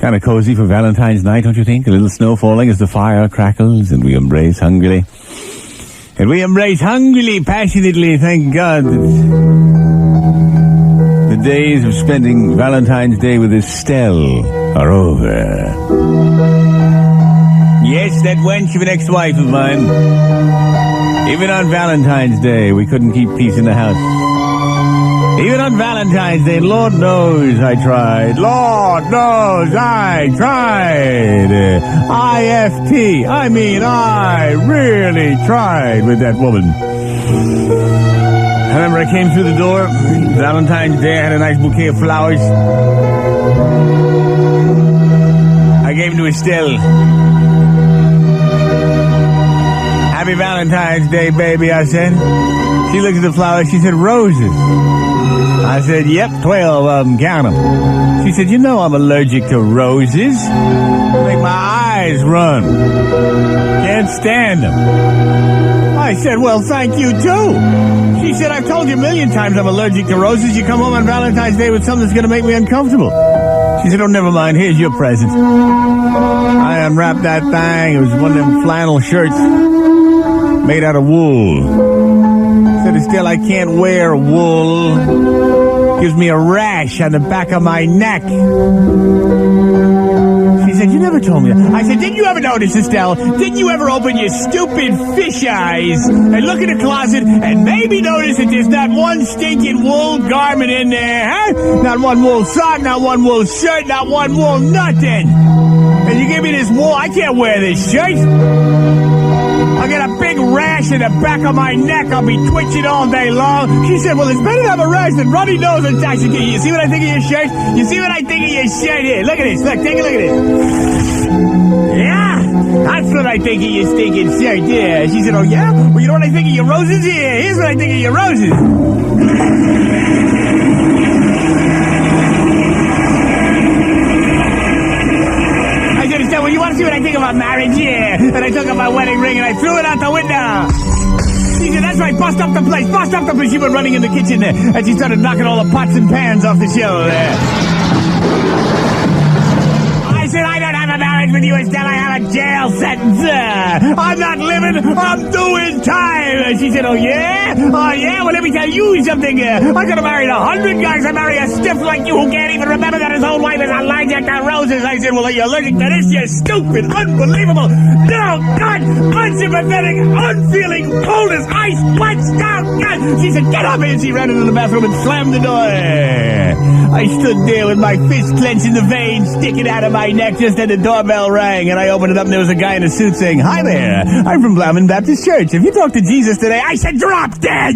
Kind of cozy for Valentine's night, don't you think? A little snow falling as the fire crackles and we embrace hungrily. And we embrace hungrily, passionately, thank God. The days of spending Valentine's Day with Estelle are over. Yes, that wench of an ex-wife of mine. Even on Valentine's Day, we couldn't keep peace in the house. Even on Valentine's Day, Lord knows I tried. Lord knows I tried. IFT. I mean, I really tried with that woman. I remember I came through the door. Valentine's Day, I had a nice bouquet of flowers. I gave them to Estelle. Happy Valentine's Day, baby, I said. She looked at the flowers. She said, roses. I said, yep, 12 of them, count them. She said, you know I'm allergic to roses. Make my eyes run. Can't stand them. I said, well, thank you, too. She said, I've told you a million times I'm allergic to roses. You come home on Valentine's Day with something that's going to make me uncomfortable. She said, oh, never mind. Here's your present. I unwrapped that thing. It was one of them flannel shirts made out of wool. I said, Estelle, I can't wear wool. Gives me a rash on the back of my neck. She said, you never told me that. I said, didn't you ever notice, Estelle? Didn't you ever open your stupid fish eyes and look in the closet and maybe notice that there's not one stinking wool garment in there, huh? Not one wool sock, not one wool shirt, not one wool nothing. And you give me this wool, I can't wear this shirt. I'll get a big rash in the back of my neck. I'll be twitching all day long. She said, well, it's better to have a rash than runny nose and I said, you see what I think of your shirt? You see what I think of your shirt here? Look at this. Look, take a look at this. Yeah, that's what I think of your stinking shirt. Yeah. She said, oh, yeah? Well, you know what I think of your roses? Yeah, here's what I think of your roses. Well, you want to see what I think about marriage? Yeah. And I took up my wedding ring and I threw it out the window. She said, that's right, bust up the place, bust up the place. She went running in the kitchen there, and she started knocking all the pots and pans off the shelf there. I said, I don't have a marriage with you, Estelle. I have a jail sentence. I'm not living, I'm doing time. And she said, oh, yeah? Oh, yeah? Well, let me tell you something. I'm going to marry 100 guys. I marry a stiff like you who can't even remember that his old wife is allergic to roses. I said, well, are you allergic to this? You stupid, unbelievable, no, God, unsympathetic, unfeeling, cold as ice, punch down, God. She said, get up here. And she ran into the bathroom and slammed the door. I stood there with my fist clenched in the vein sticking out of my neck just as the doorbell rang, and I opened it up and there was a guy in a suit saying, hi there, I'm from Blammin Baptist Church. Have you talked to Jesus today? I said, drop dead!